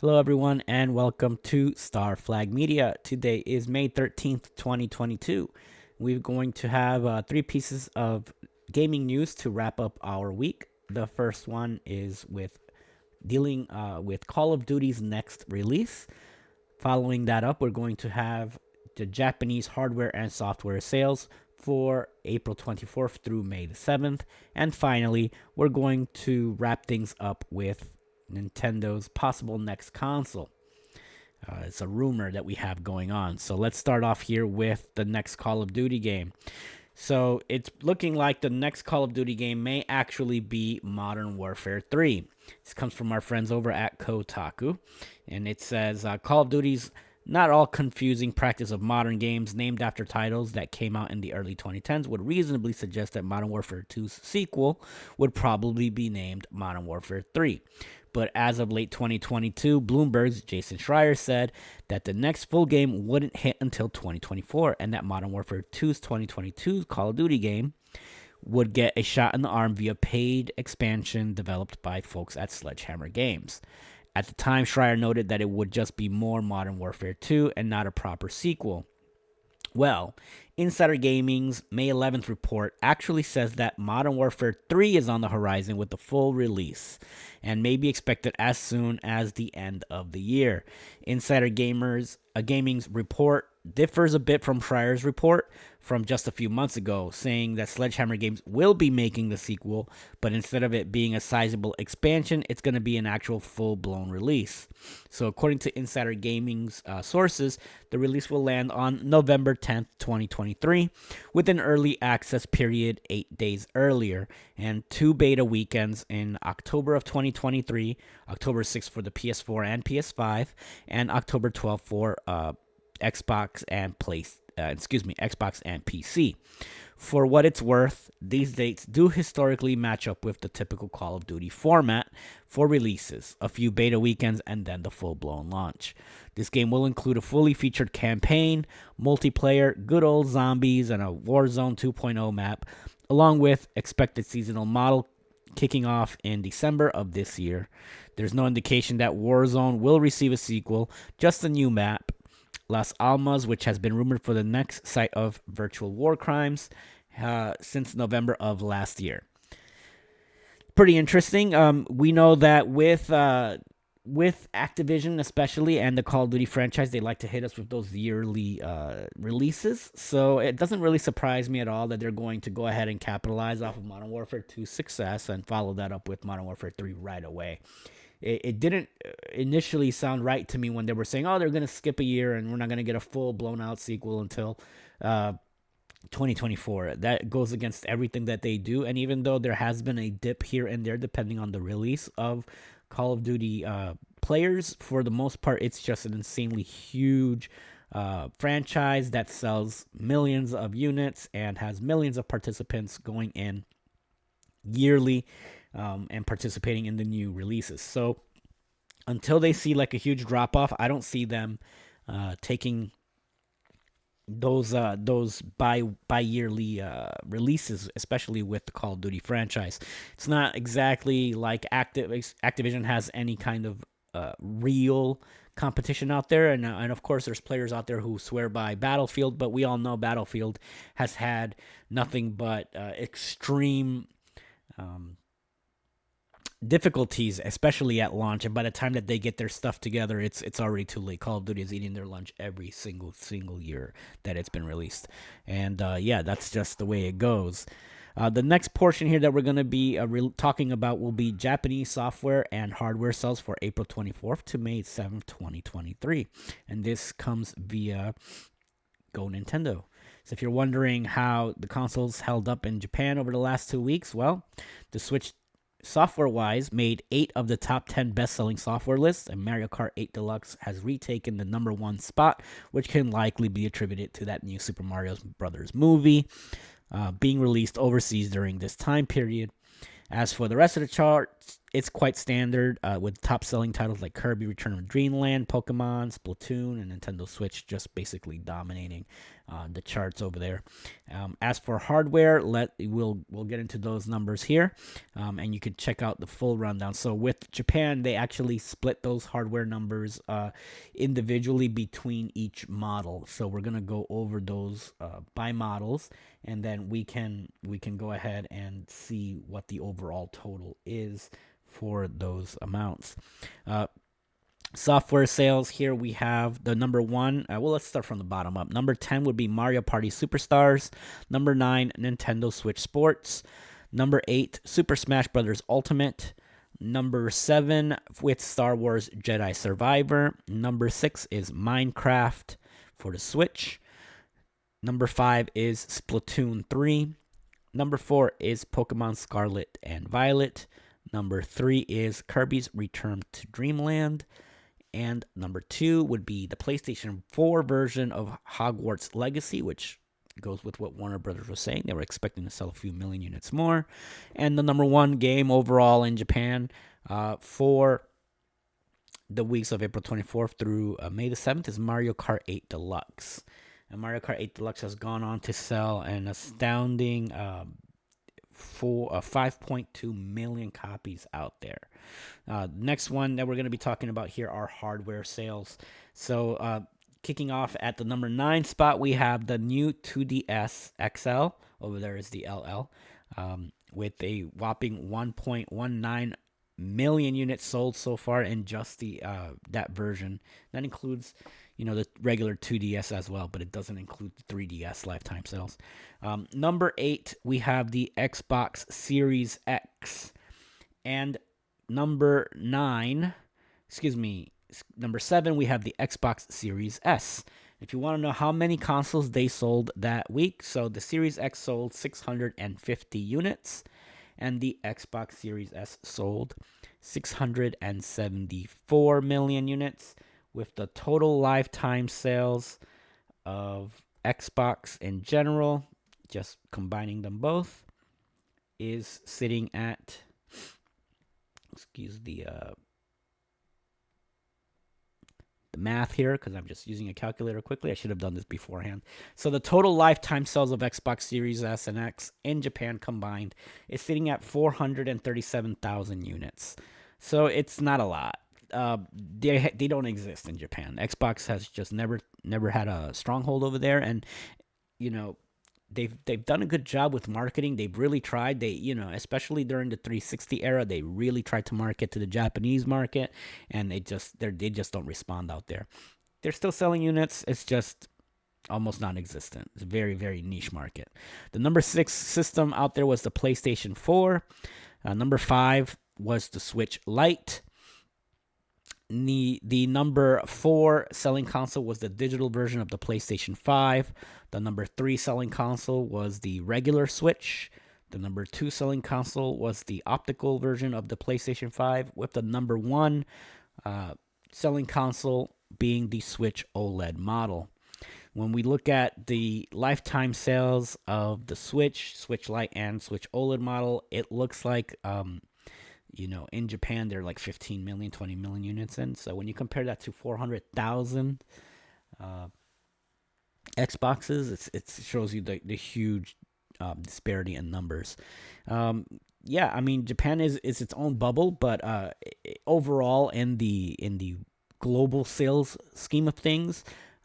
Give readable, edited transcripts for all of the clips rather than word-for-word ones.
Hello, everyone, and welcome to Star Flag Media. Today is May 13th, 2022. We're going to have three pieces of gaming news to wrap up our week. The first one is with dealing with Call of Duty's next release. Following that up, we're going to have the Japanese hardware and software sales for April 24th through May the 7th. And finally, we're going to wrap things up with Nintendo's possible next console. It's a rumor that we have going on. So let's start off here with the next Call of Duty game. So it's looking like the next Call of Duty game may actually be Modern Warfare 3. This comes from our friends over at Kotaku. And it says Call of Duty's not all confusing practice of modern games named after titles that came out in the early 2010s would reasonably suggest that Modern Warfare 2's sequel would probably be named Modern Warfare 3. But as of late 2022, Bloomberg's Jason Schreier said that the next full game wouldn't hit until 2024, and that Modern Warfare 2's 2022 Call of Duty game would get a shot in the arm via paid expansion developed by folks at Sledgehammer Games. At the time, Schreier noted that it would just be more Modern Warfare 2 and not a proper sequel. Well, Insider Gaming's May 11th report actually says that Modern Warfare 3 is on the horizon with the full release and may be expected as soon as the end of the year. Gaming's report differs a bit from Schreier's report from just a few months ago, saying that Sledgehammer Games will be making the sequel, but instead of it being a sizable expansion, it's going to be an actual full-blown release. So according to Insider Gaming's sources, the release will land on November 10th, 2023, with an early access period 8 days earlier, and 2 beta weekends in October of 2023, October 6th for the PS4 and PS5, and October 12th for Xbox and Xbox and PC. For what it's worth, these dates do historically match up with the typical Call of Duty format for releases, a few beta weekends, and then the full-blown launch. This game will include a fully featured campaign, multiplayer, good old zombies, and a Warzone 2.0 map, along with expected seasonal model kicking off in December of this year. There's no indication that Warzone will receive a sequel, just a new map, Las Almas, which has been rumored for the next site of virtual war crimes since November of last year. Pretty interesting. We know that with Activision especially and the Call of Duty franchise, they like to hit us with those yearly releases. So it doesn't really surprise me at all that they're going to go ahead and capitalize off of Modern Warfare 2's success and follow that up with Modern Warfare 3 right away. It didn't initially sound right to me when they were saying, oh, they're going to skip a year and we're not going to get a full blown out sequel until 2024. That goes against everything that they do. And even though there has been a dip here and there, depending on the release of Call of Duty players, for the most part, it's just an insanely huge franchise that sells millions of units and has millions of participants going in yearly and participating in the new releases. So until they see like a huge drop off, I don't see them taking those bi yearly releases, especially with the Call of Duty franchise. It's not exactly like Activision has any kind of real competition out there, and of course there's players out there who swear by Battlefield, but we all know Battlefield has had nothing but extreme difficulties, especially at launch. And by the time that they get their stuff together, it's already too late. Call of Duty is eating their lunch every single year that it's been released, and yeah, that's just the way it goes. The next portion here that we're going to be talking about will be Japanese software and hardware sales for April 24th to May 7th, 2023. And this comes via Go Nintendo. So if you're wondering how the consoles held up in Japan over the last 2 weeks, well, the Switch software-wise made 8 of the top 10 best-selling software lists, and Mario Kart 8 Deluxe has retaken the number 1 spot, which can likely be attributed to that new Super Mario Brothers movie being released overseas during this time period. As for the rest of the chart, it's quite standard with top selling titles like Kirby Return of Dreamland, Pokemon, Splatoon, and Nintendo Switch just basically dominating the charts over there. As for hardware, we'll get into those numbers here, and you can check out the full rundown. So with Japan, they actually split those hardware numbers individually between each model. So we're gonna go over those by models, and then we can go ahead and see what the overall total is for those amounts. Software sales, here we have the number 1. Well, let's start from the bottom up. Number 10 would be Mario Party Superstars. Number 9, Nintendo Switch Sports. Number 8, Super Smash Bros. Ultimate. Number 7 with Star Wars Jedi Survivor. Number 6 is Minecraft for the Switch. Number 5 is Splatoon 3. Number 4 is Pokemon Scarlet and Violet. Number 3 is Kirby's Return to Dreamland. And number 2 would be the PlayStation 4 version of Hogwarts Legacy, which goes with what Warner Brothers was saying. They were expecting to sell a few million units more. And the number 1 game overall in Japan for the weeks of April 24th through May the 7th is Mario Kart 8 Deluxe. And Mario Kart 8 Deluxe has gone on to sell an astounding 5.2 million copies out there. Next one that we're going to be talking about here are hardware sales. So kicking off at the number 9 spot, we have the new 2DS XL. Over there is the LL, with a whopping 1.19 million units sold so far in just the that version. That includes, the regular 2DS as well, but it doesn't include the 3DS lifetime sales. Number 8, we have the Xbox Series X. And number 7, we have the Xbox Series S. If you want to know how many consoles they sold that week, so the Series X sold 650 units, and the Xbox Series S sold 674 million units, with the total lifetime sales of Xbox in general, just combining them both, is sitting at, excuse the math here because I'm just using a calculator quickly. I should have done this beforehand. So the total lifetime sales of Xbox Series S and X in Japan combined is sitting at 437,000 units. So it's not a lot. They don't exist in Japan. Xbox has just never had a stronghold over there, and they've done a good job with marketing. They've really tried. They especially during the 360 era, they really tried to market to the Japanese market, and they just don't respond out there. They're still selling units. It's just almost non-existent. It's a very, very niche market. The number 6 system out there was the PlayStation 4. Number 5 was the Switch Lite. The number 4 selling console was the digital version of the PlayStation 5. The number 3 selling console was the regular Switch. The number 2 selling console was the optical version of the PlayStation 5, with the number 1 selling console being the Switch OLED model. When we look at the lifetime sales of the Switch Lite, and Switch OLED model, it looks like in Japan, they're like 15 million, 20 million units in. So when you compare that to 400,000 Xboxes, it shows you the huge disparity in numbers. Japan is its own bubble, but overall in the global sales scheme of things,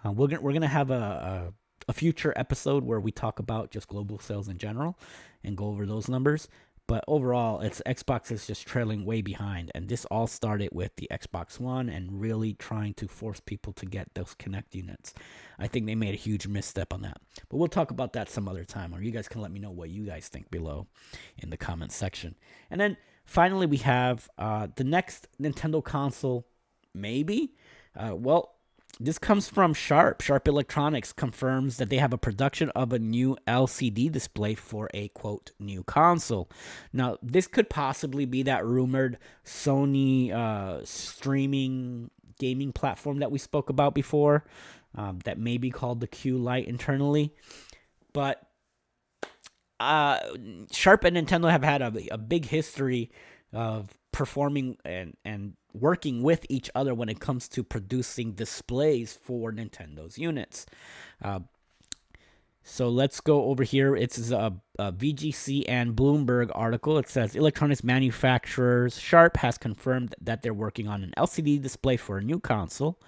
we're gonna have a future episode where we talk about just global sales in general and go over those numbers. But overall, Xbox is just trailing way behind. And this all started with the Xbox One and really trying to force people to get those Kinect units. I think they made a huge misstep on that. But we'll talk about that some other time, or you guys can let me know what you guys think below in the comments section. And then finally, we have the next Nintendo console, maybe. This comes from Sharp. Sharp Electronics confirms that they have a production of a new LCD display for a, quote, new console. Now, this could possibly be that rumored Sony streaming gaming platform that we spoke about before, that may be called the Q Lite internally. But Sharp and Nintendo have had a big history of performing and working with each other when it comes to producing displays for Nintendo's units. Uh, so let's go over here. It's a VGC and Bloomberg article. It says electronics manufacturers Sharp has confirmed that they're working on an LCD display for a new console.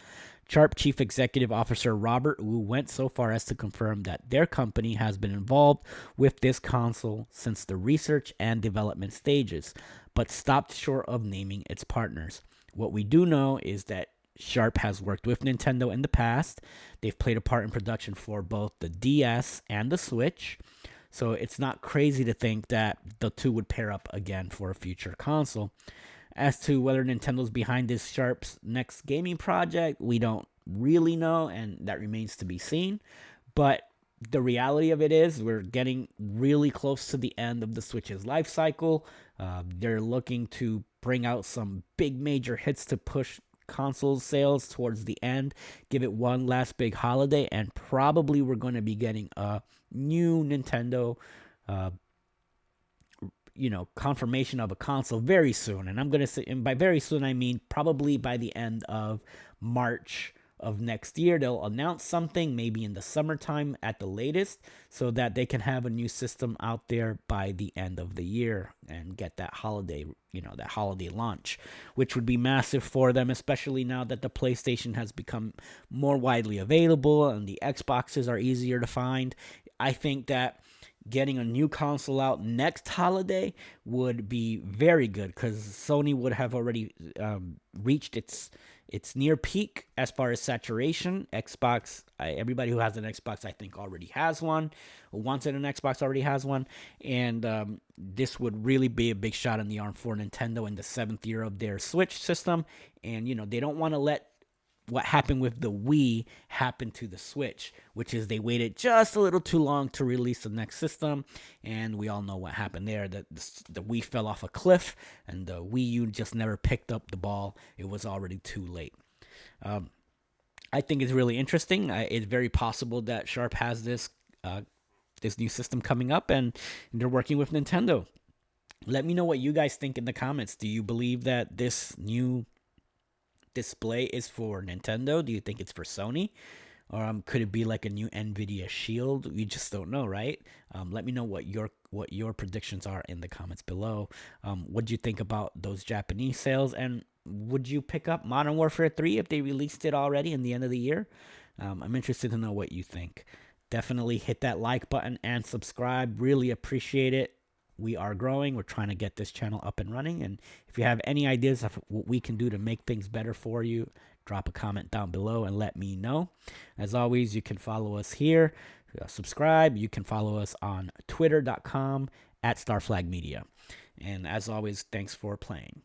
Sharp Chief Executive Officer Robert Wu went so far as to confirm that their company has been involved with this console since the research and development stages, but stopped short of naming its partners. What we do know is that Sharp has worked with Nintendo in the past. They've played a part in production for both the DS and the Switch. So it's not crazy to think that the two would pair up again for a future console. As to whether Nintendo's behind this Sharp's next gaming project, we don't really know, and that remains to be seen. But the reality of it is we're getting really close to the end of the Switch's life cycle. They're looking to bring out some big major hits to push console sales towards the end, give it one last big holiday, and probably we're going to be getting a new Nintendo confirmation of a console very soon. And I'm going to say, and by very soon, I mean probably by the end of March of next year. They'll announce something, maybe in the summertime at the latest, so that they can have a new system out there by the end of the year and get that holiday, that holiday launch, which would be massive for them, especially now that the PlayStation has become more widely available and the Xboxes are easier to find. I think that getting a new console out next holiday would be very good because Sony would have already reached its near peak as far as saturation. Xbox, everybody who has an Xbox, I think, already has one. Who wants an Xbox already has one. And this would really be a big shot in the arm for Nintendo in the 7th year of their Switch system. And, they don't want to let what happened with the Wii happened to the Switch, which is they waited just a little too long to release the next system, and we all know what happened there. The Wii fell off a cliff, and the Wii U just never picked up the ball. It was already too late. I think it's really interesting. It's very possible that Sharp has this new system coming up, and they're working with Nintendo. Let me know what you guys think in the comments. Do you believe that this new display is for Nintendo? Do you think it's for Sony? Or could it be like a new Nvidia Shield? We just don't know, right? Let me know what your predictions are in the comments below. What do you think about those Japanese sales? And would you pick up Modern Warfare 3 if they released it already in the end of the year? I'm interested to know what you think. Definitely hit that like button and subscribe. Really appreciate it. We are growing. We're trying to get this channel up and running. And if you have any ideas of what we can do to make things better for you, drop a comment down below and let me know. As always, you can follow us here. Subscribe. You can follow us on twitter.com @StarFlagMedia. And as always, thanks for playing.